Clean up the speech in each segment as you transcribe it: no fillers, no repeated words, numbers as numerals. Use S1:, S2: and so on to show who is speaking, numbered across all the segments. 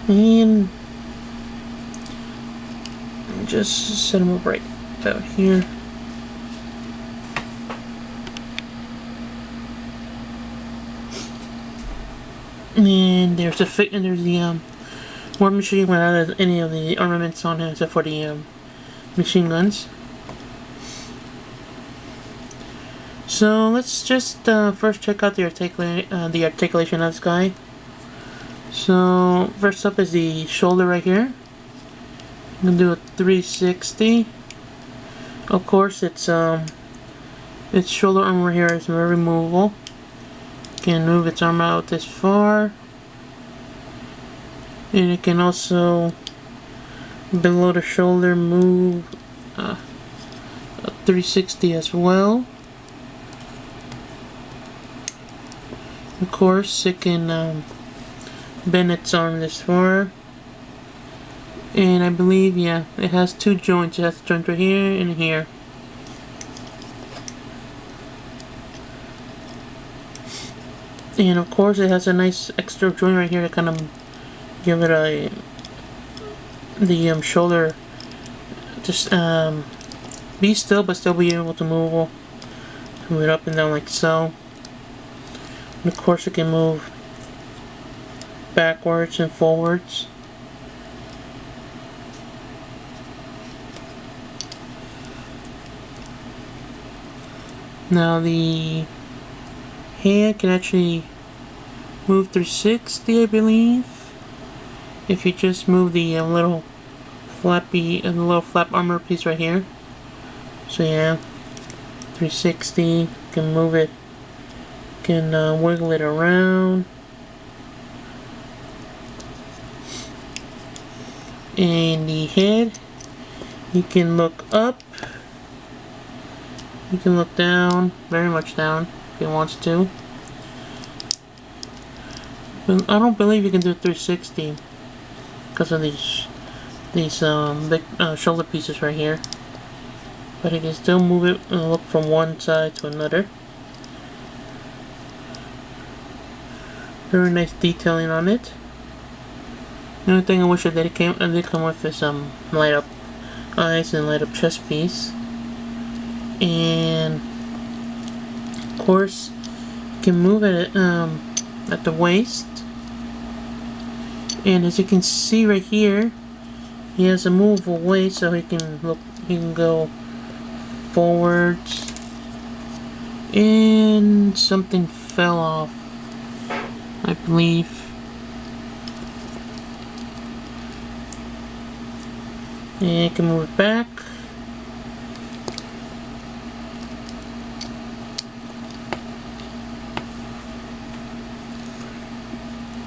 S1: And just set them up right about here. And there's the war machine without any of the armaments on it except for the machine guns. So let's just first check out the articulation of this guy. So first up is the shoulder right here. I'm gonna do a 360. Of course, its shoulder armor here is very movable. Can move its arm out this far, and it can also below the shoulder move a 360 as well. Of course, it can bend its arm this far, and I believe, yeah, it has two joints. It has a joint right here and here. And of course, it has a nice extra joint right here to kind of give it the shoulder just be still, but still be able to move it up and down like so. And of course, it can move backwards and forwards. Now the hand can actually move 360, I believe, if you just move the little flap armor piece right here. So yeah, 360, can move it, can wiggle it around, and the head, you can look up, you can look down, very much down if it wants to. But I don't believe you can do 360 because of these big shoulder pieces right here. But you can still move it and look from one side to another. Very nice detailing on it. The only thing I wish it did come with is some light up eyes and light up chest piece. And of course, you can move it at the waist. And as you can see right here, he has a movable waist, so he can go forwards. And something fell off, I believe. And you can move it back.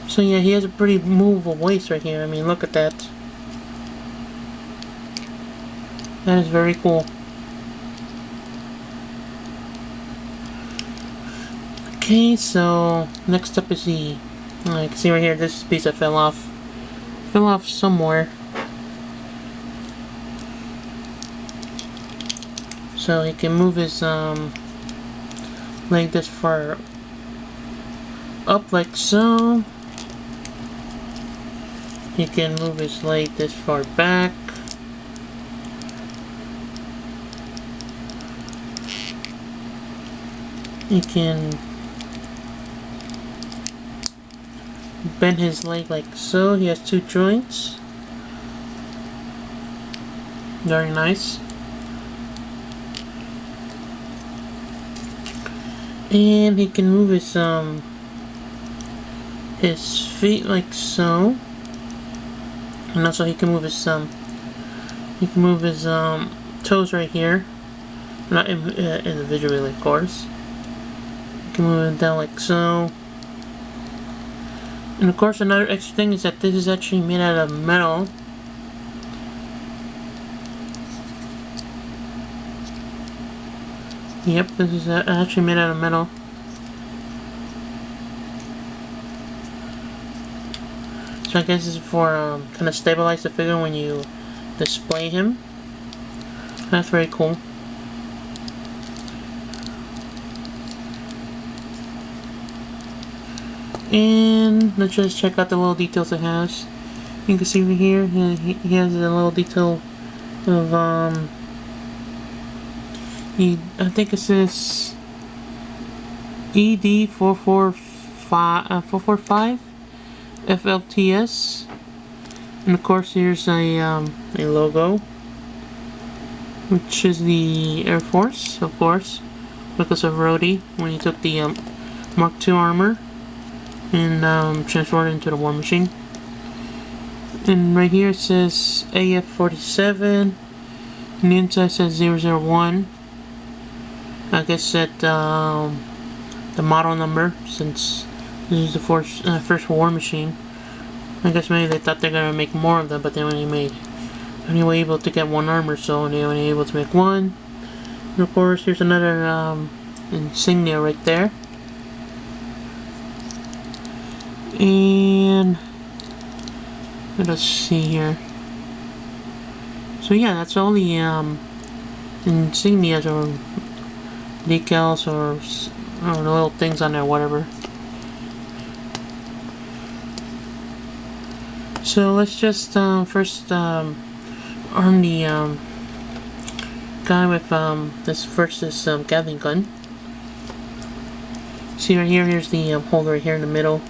S1: So yeah, he has a pretty movable waist right here. I mean, look at that. That is very cool. Okay, so next up is the, you can see right here, this piece that fell off somewhere. So he can move his leg this far up like so. He can move his leg this far back. He can bend his leg like so. He has two joints. Very nice. And he can move his feet like so. And also he can move his toes right here, not individually, of course. You can move it down like so. And of course, another extra thing is that this is actually made out of metal. Yep, this is actually made out of metal. So I guess this is for kind of stabilize the figure when you display him. That's very cool. And let's just check out the little details it has. You can see over here, he has a little detail of, I think it says ED445 FLTS. And of course here's a logo, which is the Air Force, of course, because of Rhodey when he took the Mark II armor and transferred it into the War Machine. And right here it says AF-47, and the inside says 001. I guess that the model number, since this is the first War Machine. I guess maybe they thought they're gonna make more of them, but they only were able to get one armor, so they only able to make one. And of course, here's another insignia right there. And let us see here. So yeah, that's all the insignias or decals or the little things on there, whatever. So let's just first arm the guy with this Gatling gun. See right here, here's the holder right here in the middle.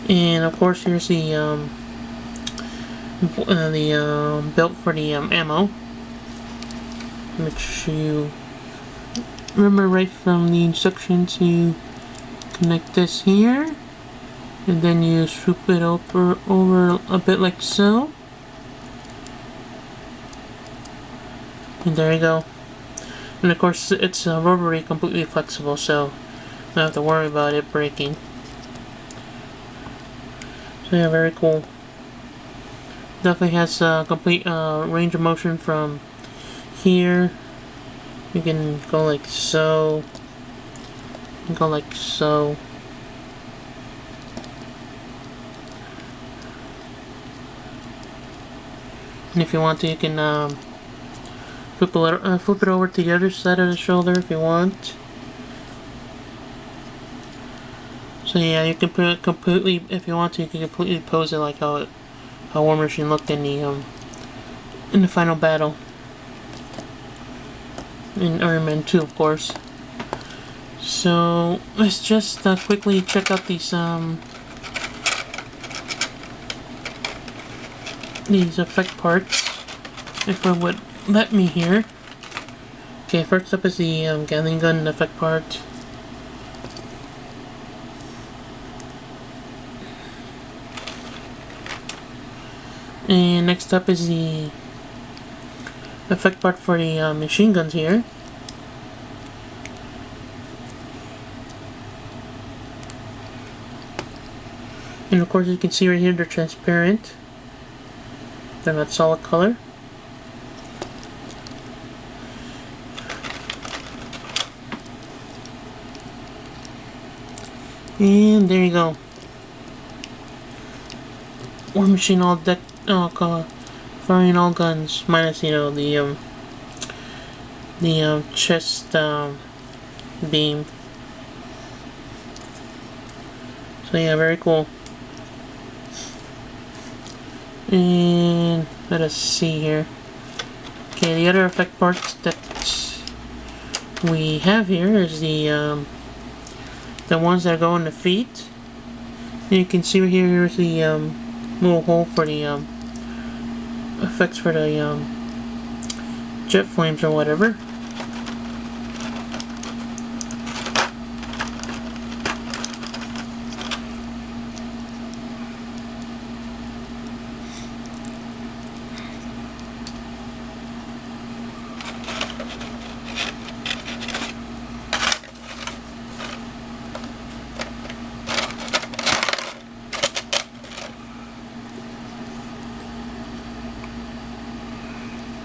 S1: And of course here's the belt for the ammo, which you remember right from the instructions. You connect this here, and then you swoop it over a bit like so, and there you go. And of course it's rubbery, completely flexible, so you don't have to worry about it breaking. So yeah, very cool. Definitely has a complete range of motion from here. You can go like so. You can go like so. And if you want to, you can flip it over to the other side of the shoulder if you want. So yeah, you can put it completely, if you want to, you can completely pose it like how War Machine looked in the final battle. In Iron Man 2, of course. So let's just quickly check out these effect parts, if it would let me here. Okay, first up is the Gatling gun effect part. And next up is the effect part for the machine guns here. And of course you can see right here they're transparent. They're not solid color. And there you go. War Machine all deck, firing all guns, minus the chest beam. So yeah, very cool. And let us see here. Okay, the other effect parts that we have here is the ones that go on the feet. And you can see right here, here's the little hole for the effects for the jet flames or whatever.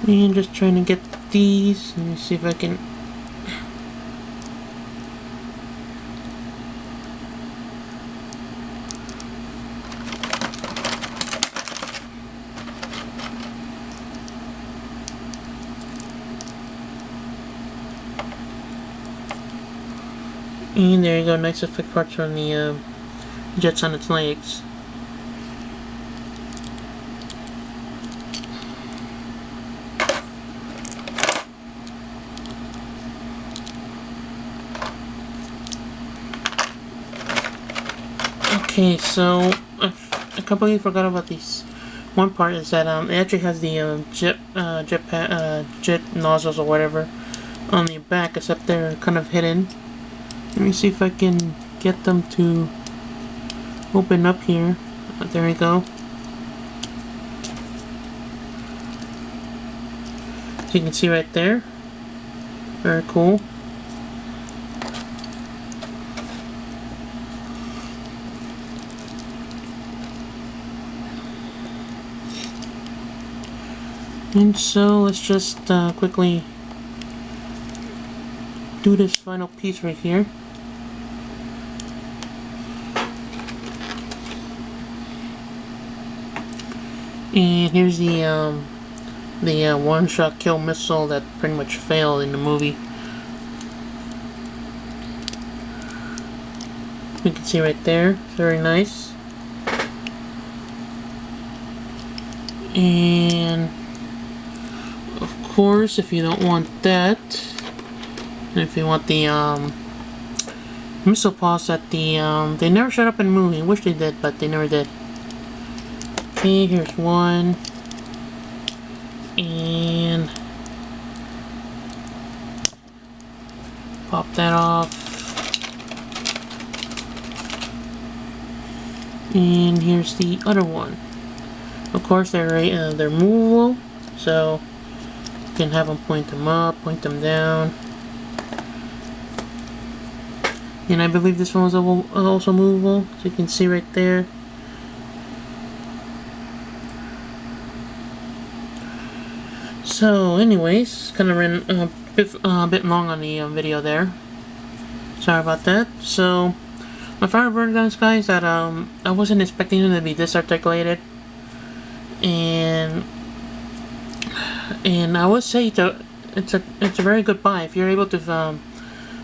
S1: And just trying to get these. Let me see if I can. And there you go, nice effect parts on the jets on its legs. Okay, so I completely forgot about these. One part is that it actually has the jet nozzles or whatever on the back, except they're kind of hidden. Let me see if I can get them to open up here. There we go. So you can see right there. Very cool. And so let's just quickly do this final piece right here. And here's the one-shot kill missile that pretty much failed in the movie. You can see right there, very nice. And of course, if you don't want that, and if you want the missile pods that they never showed up in the movie. I wish they did, but they never did. Okay, here's one. And pop that off. And here's the other one. Of course, they're movable, so you can have them point them up, point them down. And I believe this one was also movable, so you can see right there. So, anyways, kind of ran a bit long on the video there. Sorry about that. So, my final verdict on this, guys, that I wasn't expecting them to be this articulated, and I would say it's a very good buy if you're able to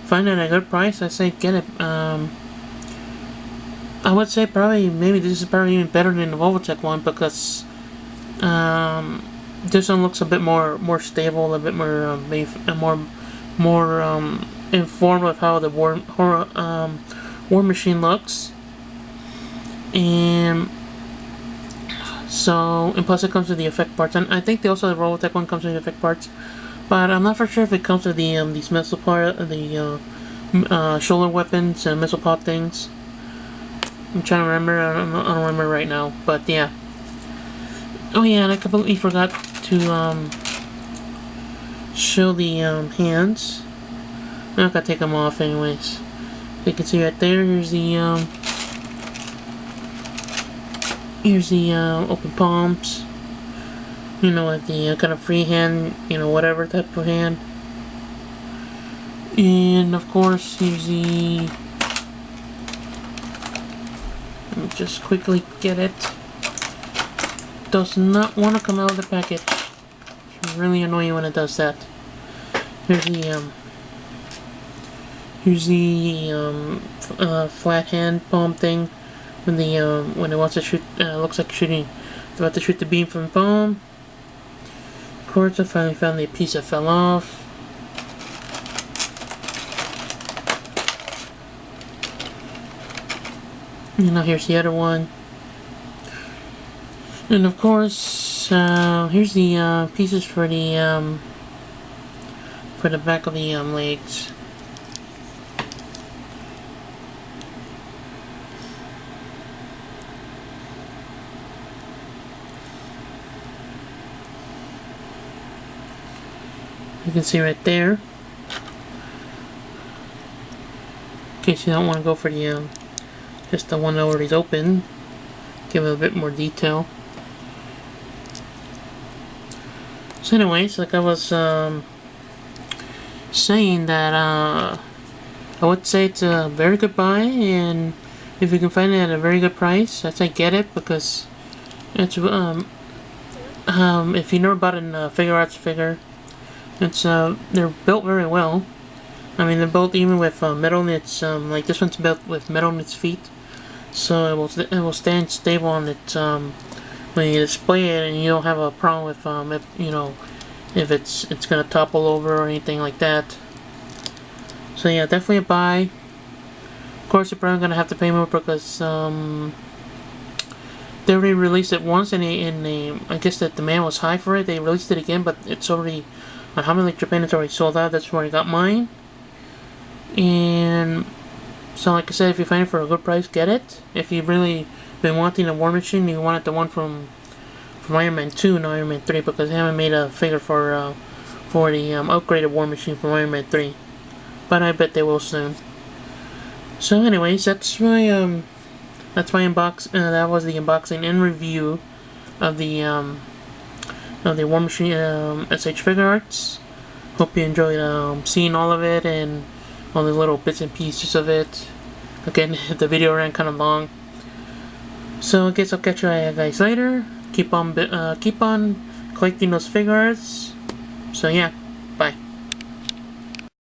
S1: find it at a good price. I say get it. I would say maybe this is probably even better than the Volvotech one, because this one looks a bit more stable, a bit more more informed with how the War Machine looks. And so, and plus it comes with the effect parts, and I think the Volvotech one comes with the effect parts, but I'm not for sure if it comes with the these missile shoulder weapons and missile pop things. I'm trying to remember. I don't remember right now, but yeah. Oh yeah, and I completely forgot to show the hands. I'm not gonna take them off anyways. You can see right there. Here's the open palms. You know, with the kind of free hand, you know, whatever type of hand. And of course, here's the. Let me just quickly get it. Does not want to come out of the package. It's really annoying when it does that. Here's the flat hand palm thing when when it wants to shoot. Looks like shooting. It's about to shoot the beam from the palm. Of course, I finally found the piece that fell off. And now here's the other one. And of course, here's the pieces for the back of the legs. You can see right there. In case you don't want to go for the just the one that already open, give it a bit more detail. So anyways, like I was saying, that I would say it's a very good buy, and if you can find it at a very good price, I'd say get it, because it's if you never bought a Figuarts figure, it's they're built very well. I mean, they're built even with metal knits. Like this one's built with metal knits feet, so it will stand stable on it when you display it, and you don't have a problem with if it's gonna topple over or anything like that. So yeah, definitely a buy. Of course, you're probably gonna have to pay more because they already released it once, and I guess that demand was high for it. They released it again, but it's already on Hobby Japan. It's already sold out. That's where I got mine. And so, like I said, if you find it for a good price, get it. If you've really been wanting a War Machine, you wanted the one from Iron Man 2, not Iron Man 3, because they haven't made a figure for the upgraded War Machine from Iron Man 3. But I bet they will soon. So, anyways, that's my unbox. That was the unboxing and review of the War Machine SH Figuarts. Hope you enjoyed seeing all of it and all the little bits and pieces of it. Again, the video ran kind of long, so I guess I'll catch you guys later. Keep on collecting those Figuarts. So yeah.